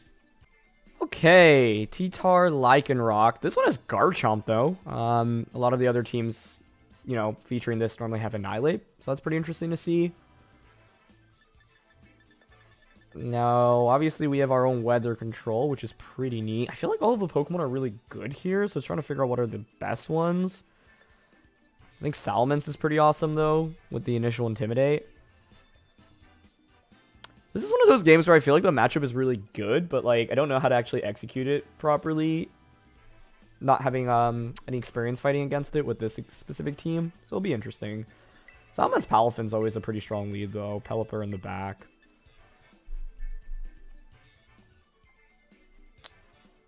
Okay, T-Tar, Lycanroc. This one has Garchomp, though. A lot of the other teams, you know, featuring this normally have Annihilate, so that's pretty interesting to see. Now, obviously, we have our own weather control, which is pretty neat. I feel like all of the Pokemon are really good here, so it's trying to figure out what are the best ones. I think Salamence is pretty awesome, though, with the initial Intimidate. This is one of those games where I feel like the matchup is really good, but, like, I don't know how to actually execute it properly. Not having any experience fighting against it with this specific team, so it'll be interesting. Salamence Palafin's always a pretty strong lead, though. Pelipper in the back.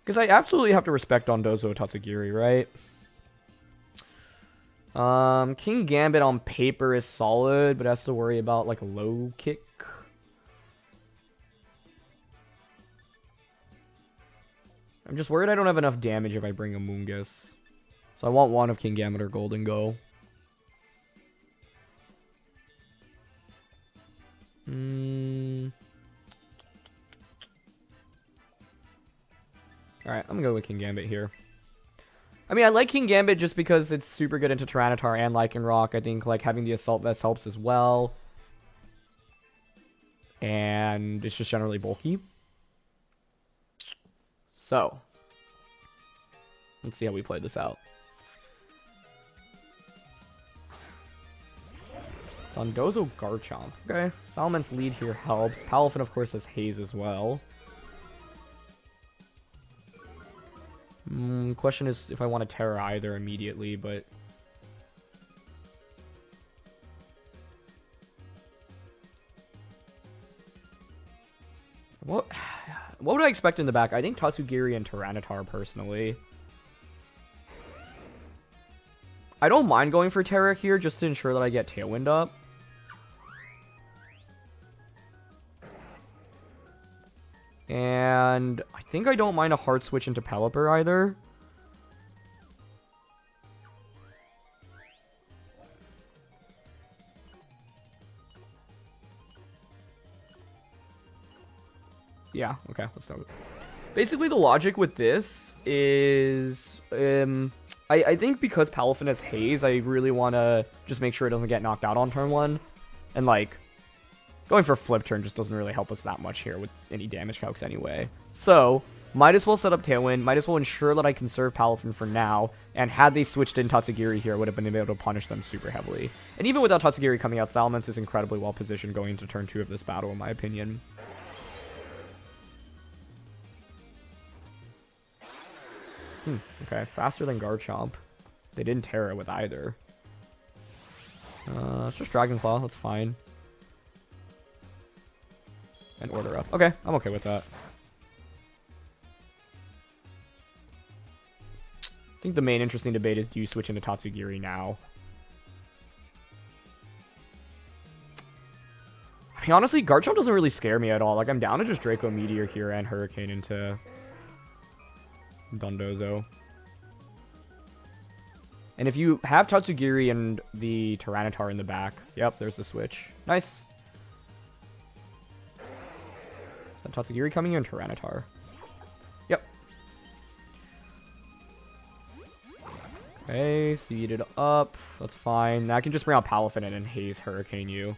Because I absolutely have to respect Dondozo Tatsugiri, right? Kingambit on paper is solid, but has to worry about, like, a low kick. I'm just worried I don't have enough damage if I bring Amoonguss. So I want one of Kingambit or Gholdengo. Alright, I'm gonna go with Kingambit here. I mean, I like Kingambit just because it's super good into Tyranitar and Lycanroc. I think, like, having the Assault Vest helps as well. And it's just generally bulky. So, let's see how we play this out. Dondozo Garchomp. Okay, Salamence lead here helps. Palafin, of course, has Haze as well. Question is if I want to Terra either immediately, but... What would I expect in the back? I think Tatsugiri and Tyranitar, personally. I don't mind going for Terra here, just to ensure that I get Tailwind up. And I think I don't mind a hard switch into Pelipper either. Yeah, okay, let's start with it. Basically, the logic with this is... I think because Palafin has Haze, I really want to just make sure it doesn't get knocked out on turn 1. And, like, going for Flip Turn just doesn't really help us that much here with any damage calcs anyway. So, might as well set up Tailwind, might as well ensure that I conserve Palafin for now, and had they switched in Tatsugiri here, I would have been able to punish them super heavily. And even without Tatsugiri coming out, Salamence is incredibly well positioned going into turn 2 of this battle, in my opinion. Okay, faster than Garchomp. They didn't Terra with either. It's just Dragon Claw, that's fine. And Order Up. Okay, I'm okay with that. I think the main interesting debate is, do you switch into Tatsugiri now? I mean, honestly, Garchomp doesn't really scare me at all. Like, I'm down to just Draco Meteor here and Hurricane into Dondozo. And if you have Tatsugiri and the Tyranitar in the back, yep, there's the switch. Nice. Is that Tatsugiri coming in, Tyranitar? Yep. Okay, seeded up. That's fine. I can just bring out Palafin and Haze Hurricane you.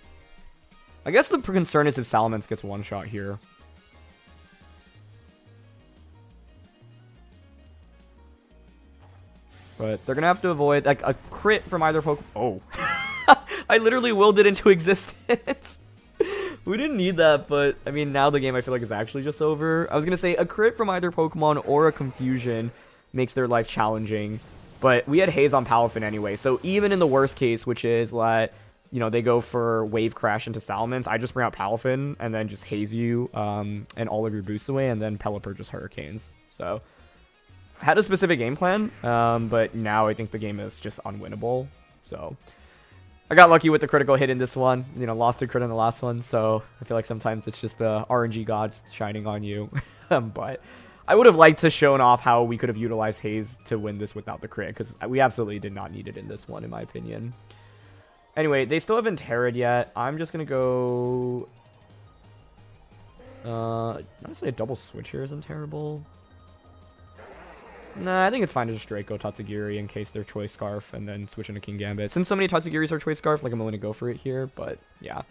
I guess the concern is if Salamence gets one shot here. But they're going to have to avoid like a crit from either Pokemon. Oh. I literally willed it into existence. We didn't need that, but I mean, now the game I feel like is actually just over. I was going to say a crit from either Pokemon or a confusion makes their life challenging. But we had Haze on Palafin anyway. So even in the worst case, which is that, you know, they go for Wave Crash into Salamence, I just bring out Palafin and then just Haze you and all of your boosts away, and then Pelipper just Hurricanes. So... had a specific game plan, but now I think the game is just unwinnable. So I got lucky with the critical hit in this one. You know, lost a crit in the last one, so I feel like sometimes it's just the RNG gods shining on you. But I would have liked to shown off how we could have utilized Haze to win this without the crit, because we absolutely did not need it in this one, in my opinion. Anyway, they still haven't Terra'd yet. I'm just going to go... honestly, a double switch here isn't terrible. Nah, I think it's fine to just Draco Tatsugiri in case they're Choice Scarf and then switch into Kingambit. Since so many Tatsugiris are Choice Scarf, like, I'm willing to go for it here, but yeah.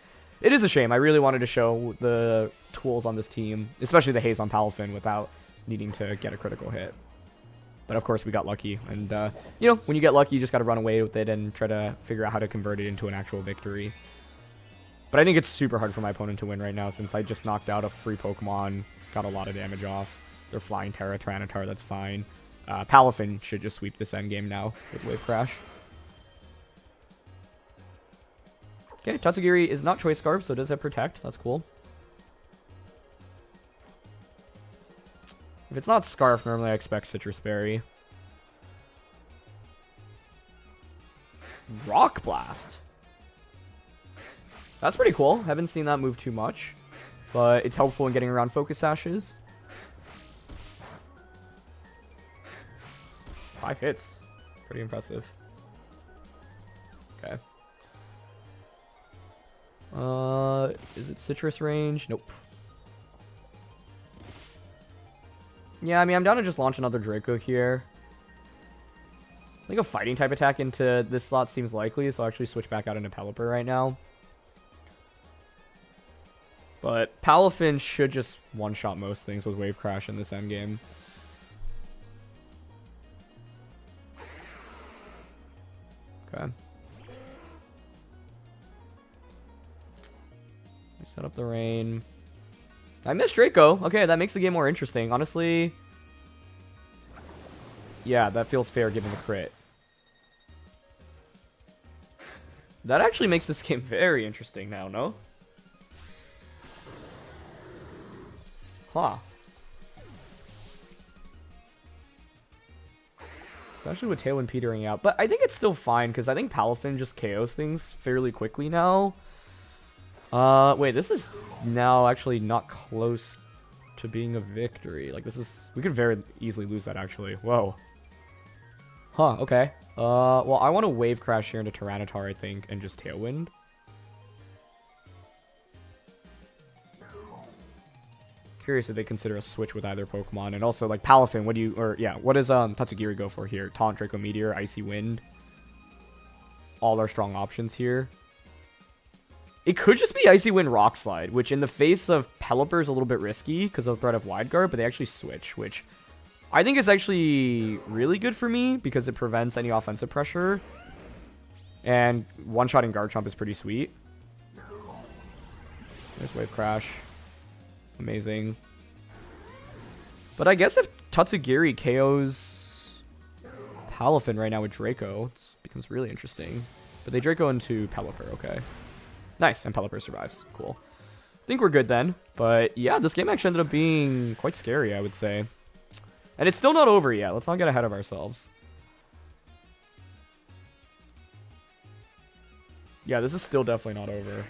It is a shame. I really wanted to show the tools on this team, especially the Haze on Palafin, without needing to get a critical hit. But of course, we got lucky. And, you know, when you get lucky, you just got to run away with it and try to figure out how to convert it into an actual victory. But I think it's super hard for my opponent to win right now, since I just knocked out a free Pokemon, got a lot of damage off. They're Flying Terra, Tyranitar, that's fine. Palafin should just sweep this endgame now with Wave Crash. Okay, Tatsugiri is not Choice Scarf, so it does have Protect. That's cool. If it's not Scarf, normally I expect Citrus Berry. Rock Blast. That's pretty cool. Haven't seen that move too much, but it's helpful in getting around Focus Sashes. 5 hits. Pretty impressive. Okay. Is it Citrus range? Nope. Yeah, I mean, I'm down to just launch another Draco here. I think a fighting type attack into this slot seems likely, so I'll actually switch back out into Pelipper right now. But Palafin should just one-shot most things with Wave Crash in this endgame. Okay. Set up the rain. I missed Draco. Okay, that makes the game more interesting. Honestly, yeah, that feels fair given the crit. That actually makes this game very interesting now, no? Huh. Especially with Tailwind petering out. But I think it's still fine, because I think Palafin just KOs things fairly quickly now. Wait, this is now actually not close to being a victory. Like, this is... We could very easily lose that, actually. Whoa. Huh, okay. Well, I want to Wave Crash here into Tyranitar, I think, and just Tailwind. Curious if they consider a switch with either Pokemon. And also, like, Palafin, what do you... Or, yeah, what does Tatsugiri go for here? Taunt, Draco Meteor, Icy Wind. All our strong options here. It could just be Icy Wind Rock Slide, which in the face of Pelipper is a little bit risky because of the threat of Wide Guard, but they actually switch, which I think is actually really good for me because it prevents any offensive pressure. And one-shotting Garchomp is pretty sweet. There's Wave Crash. Amazing. But I guess if Tatsugiri KOs Palafin right now with Draco, it becomes really interesting. But they Draco into Pelipper, okay. Nice, and Pelipper survives. Cool. I think we're good then. But yeah, this game actually ended up being quite scary, I would say. And it's still not over yet. Let's not get ahead of ourselves. Yeah, this is still definitely not over.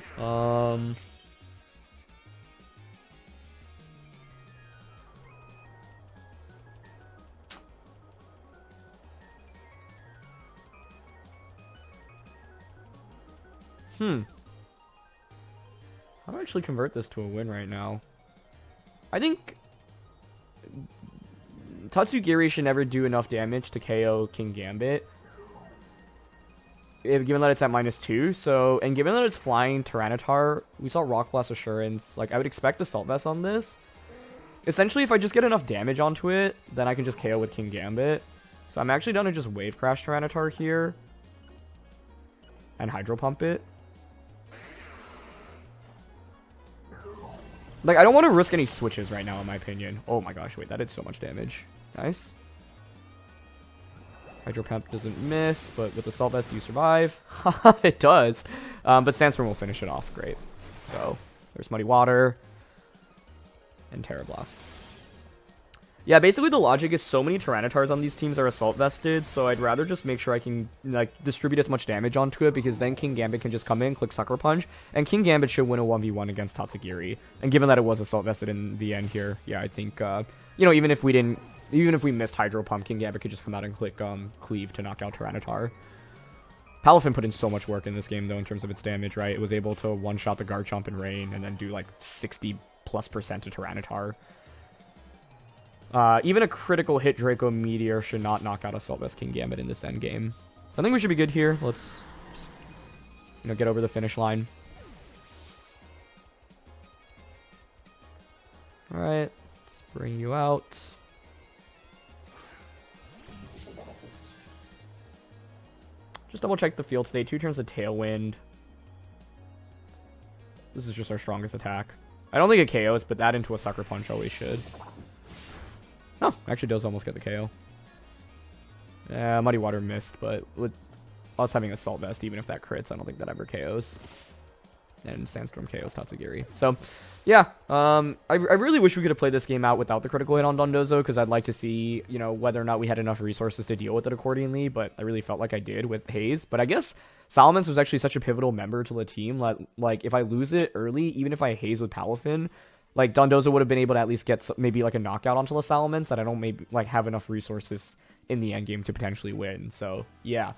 How do I actually convert this to a win right now? I think Tatsugiri should never do enough damage to KO Kingambit. Given that it's at -2, so, and given that it's flying Tyranitar, we saw Rock Blast Assurance. Like, I would expect Assault Vest on this. Essentially, if I just get enough damage onto it, then I can just KO with Kingambit. So I'm actually down to just Wave Crash Tyranitar here. And Hydro Pump it. Like, I don't want to risk any switches right now, in my opinion. Oh my gosh, wait, that did so much damage. Nice. Hydro Pump doesn't miss, but with Assault Vest, do you survive? It does. But Sandstorm will finish it off. Great. So, there's Muddy Water. And Terra Blast. Yeah, basically the logic is so many Tyranitars on these teams are Assault Vested, so I'd rather just make sure I can, like, distribute as much damage onto it, because then Kingambit can just come in, click Sucker Punch, and Kingambit should win a 1v1 against Tatsugiri. And given that it was Assault Vested in the end here, yeah, I think, you know, even if we missed Hydro Pump, Kingambit could just come out and click Cleave to knock out Tyranitar. Palafin put in so much work in this game, though, in terms of its damage, right? It was able to one-shot the Garchomp in Rain, and then do, like, 60+% to Tyranitar. Even a critical hit Draco Meteor should not knock out Assault Vest Kingambit in this endgame. So I think we should be good here. Let's just, you know, get over the finish line. Alright, let's bring you out. Just double check the field state. 2 turns of Tailwind. This is just our strongest attack. I don't think it KOs, but that into a Sucker Punch always should. Oh, actually does almost get the KO. Muddy Water missed, but with us having Assault Vest, even if that crits, I don't think that ever KOs. And Sandstorm KOs Tatsugiri. So, yeah, I really wish we could have played this game out without the critical hit on Dondozo, because I'd like to see, you know, whether or not we had enough resources to deal with it accordingly, but I really felt like I did with Haze. But I guess Salamence was actually such a pivotal member to the team that, like, if I lose it early, even if I Haze with Palafin, like, Dondozo would have been able to at least get maybe, like, a knockout onto the Salamence that I don't maybe, like, have enough resources in the endgame to potentially win. So, yeah.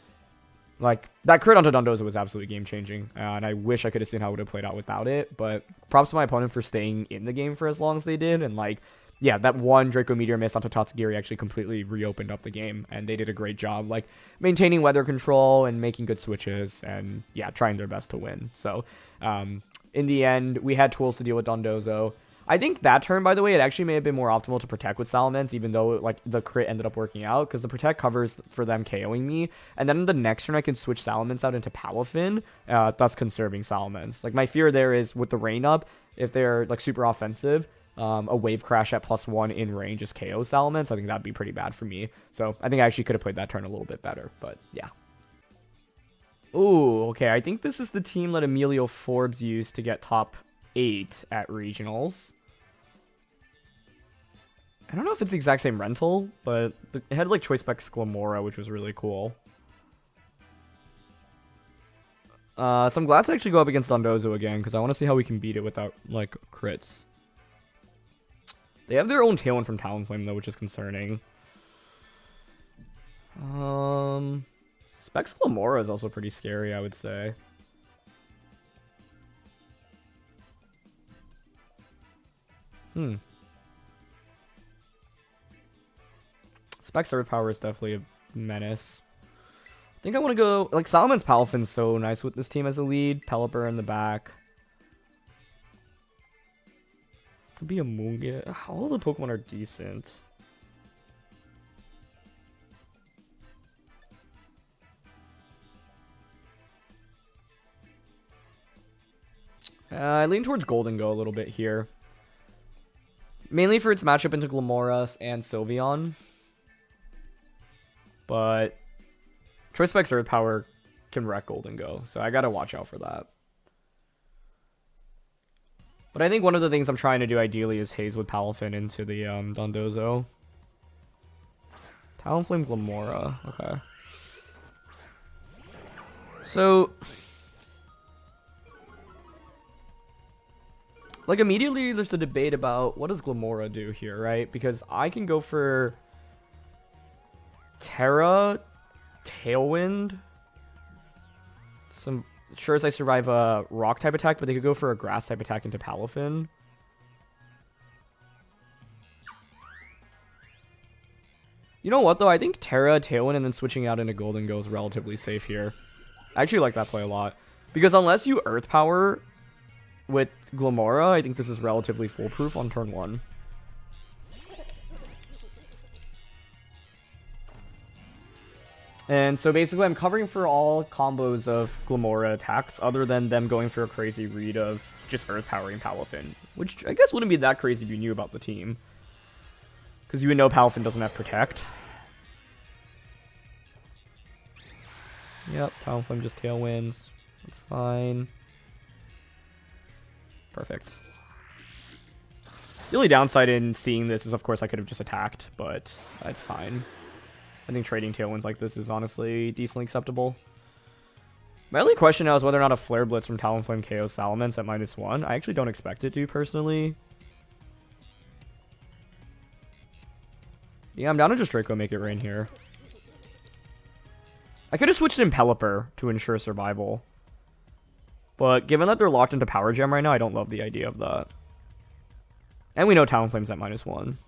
Like, that crit onto Dondozo was absolutely game-changing, and I wish I could have seen how it would have played out without it, but props to my opponent for staying in the game for as long as they did, and, like, yeah, that one Draco Meteor miss onto Tatsugiri actually completely reopened up the game, and they did a great job, like, maintaining weather control and making good switches, and, yeah, trying their best to win. So, in the end, we had tools to deal with Dondozo. I think that turn, by the way, it actually may have been more optimal to protect with Salamence, even though like the crit ended up working out, because the protect covers for them KOing me, and then the next turn I can switch Salamence out into Palafin, thus conserving Salamence. Like my fear there is with the rain up, if they're like super offensive, a wave crash at +1 in range just KO Salamence. I think that'd be pretty bad for me. So I think I actually could have played that turn a little bit better, but yeah. Ooh, okay. I think this is the team that Emilio Forbes used to get top 8 at regionals. I don't know if it's the exact same rental, but it had like Choice Specs Glamora, which was really cool. So I'm glad to actually go up against Dondozo again, because I want to see how we can beat it without like crits. They have their own Tailwind from Talonflame though, which is concerning. Specs Glamora is also pretty scary, I would say. Specs Earth Power is definitely a menace. I think I want to go... Like, Salomon's Palafin's so nice with this team as a lead. Pelipper in the back. Could be a Amoonguss. All the Pokemon are decent. I lean towards Gholdengo a little bit here. Mainly for its matchup into Glamoras and Sylveon. But Choice Specs Earth Power can wreck Gholdengo, so I gotta watch out for that. But I think one of the things I'm trying to do ideally is haze with Palafin into the Dondozo. Talonflame Glamora, okay. So... like, immediately there's a debate about what does Glamora do here, right? Because I can go for Terra, Tailwind. Sure as I survive a rock type attack, but they could go for a grass type attack into Palafin. You know what, though? I think Terra, Tailwind, and then switching out into Gholdengo is relatively safe here. I actually like that play a lot. Because unless you Earth Power with Glamora, I think this is relatively foolproof on turn 1. And so basically I'm covering for all combos of Glamora attacks other than them going for a crazy read of just Earth Powering Palafin. Which I guess wouldn't be that crazy if you knew about the team. Because you would know Palafin doesn't have Protect. Yep, Talonflame just Tailwinds. That's fine. Perfect. The only downside in seeing this is, of course, I could have just attacked, but that's fine. I think trading Tailwinds like this is honestly decently acceptable. My only question now is whether or not a Flare Blitz from Talonflame KOs Salamence at -1. I actually don't expect it to, personally. Yeah, I'm down to just Draco make it rain here. I could have switched in Pelipper to ensure survival. But given that they're locked into Power Gem right now, I don't love the idea of that. And we know Talonflame's at -1.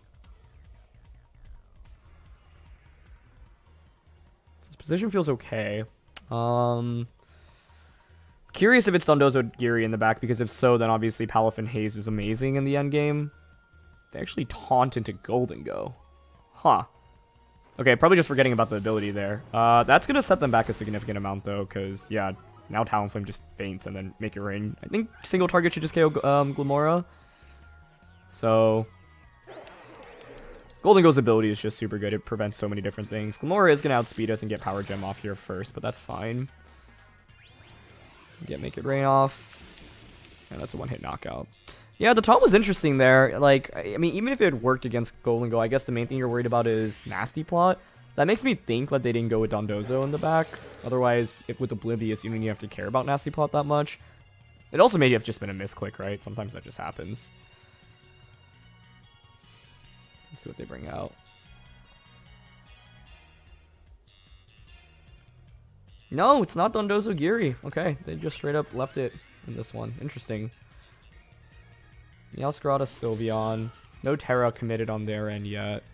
This position feels okay. Curious if it's Dondozo Geary in the back, because if so, then obviously Palafin Haze is amazing in the endgame. They actually taunt into Gholdengo. Huh. Okay, probably just forgetting about the ability there. That's going to set them back a significant amount, though, because, yeah, now Talonflame just faints and then make it rain. I think single target should just KO Glamora. So, Gholdengo's ability is just super good. It prevents so many different things. Glamora is going to outspeed us and get Power Gem off here first, but that's fine. Get Make It Rain off. And that's a one-hit knockout. Yeah, the taunt was interesting there. Like, I mean, even if it had worked against Gholdengo, I guess the main thing you're worried about is Nasty Plot. That makes me think that they didn't go with Dondozo in the back. Otherwise, if with Oblivious, you don't even have to care about Nasty Plot that much. It also may have just been a misclick, right? Sometimes that just happens. Let's see what they bring out. No, it's not Dondozo Geary. Okay, they just straight up left it in this one. Interesting. Meowscarada, Sylveon. No Terra committed on their end yet.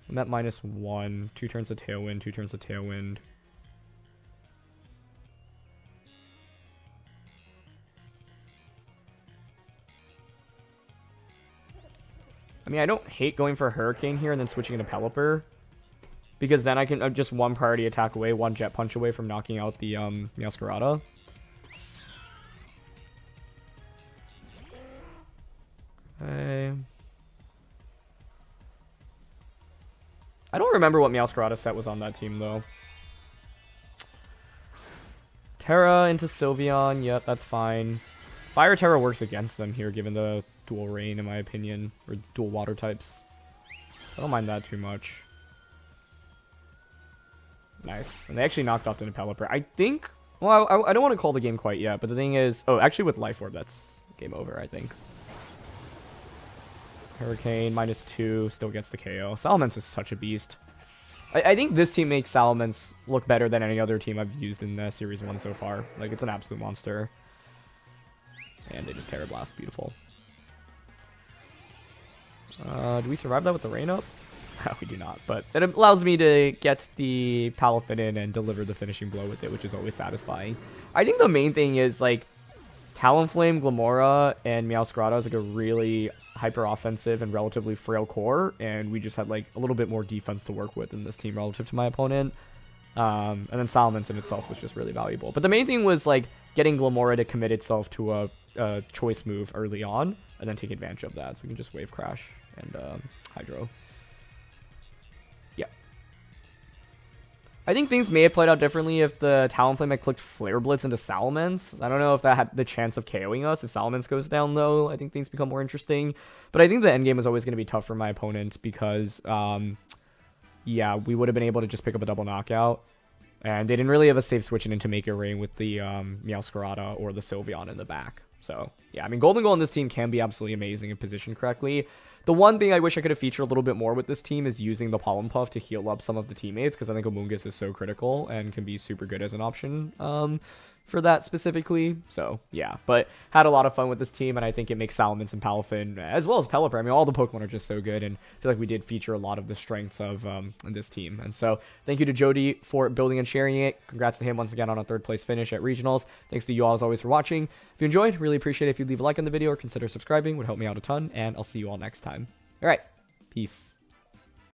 I'm at -1. 2 turns of Tailwind, 2 turns of Tailwind. I mean, I don't hate going for Hurricane here and then switching into Pelipper, because then I can just one priority attack away, one Jet Punch away from knocking out the Meowscarada. Okay. I don't remember what Meowscarada set was on that team, though. Terra into Sylveon. Yep, that's fine. Fire Terra works against them here, given the dual rain, in my opinion. Or dual water types. I don't mind that too much. Nice. And they actually knocked off the Pelipper. I think... Well, I don't want to call the game quite yet, but the thing is... Oh, actually with Life Orb, that's game over, I think. Hurricane, -2, still gets the KO. Salamence is such a beast. I think this team makes Salamence look better than any other team I've used in Series 1 so far. Like, it's an absolute monster. And they just Terra Blast. Beautiful. Do we survive that with the rain up? No, we do not. But it allows me to get the Palafin in and deliver the finishing blow with it, which is always satisfying. I think the main thing is, like, Talonflame, Glamora, and Meowscarada is like a really hyper-offensive and relatively frail core, and we just had like a little bit more defense to work with in this team relative to my opponent. And then Salamence in itself was just really valuable. But the main thing was like getting Glamora to commit itself to a choice move early on, and then take advantage of that. So we can just Wave Crash and Hydro. I think things may have played out differently if the Talonflame had clicked Flare Blitz into Salamence. I don't know if that had the chance of KOing us. If Salamence goes down, though, I think things become more interesting. But I think the endgame is always going to be tough for my opponent because, yeah, we would have been able to just pick up a double knockout. And they didn't really have a safe switching into Make It Rain with the Meowscarada or the Sylveon in the back. So, yeah, I mean, Gholdengo on this team can be absolutely amazing if positioned correctly. The one thing I wish I could have featured a little bit more with this team is using the Pollen Puff to heal up some of the teammates, because I think Amoonguss is so critical and can be super good as an option for that specifically. So, yeah, but had a lot of fun with this team, and I think it makes Salamence and Palafin, as well as Pelipper. I mean, all the Pokemon are just so good, and I feel like we did feature a lot of the strengths of this team. And so, thank you to Jody for building and sharing it. Congrats to him once again on a third-place finish at Regionals. Thanks to you all, as always, for watching. If you enjoyed, really appreciate it if you'd leave a like on the video or consider subscribing. Would help me out a ton, and I'll see you all next time. All right, peace.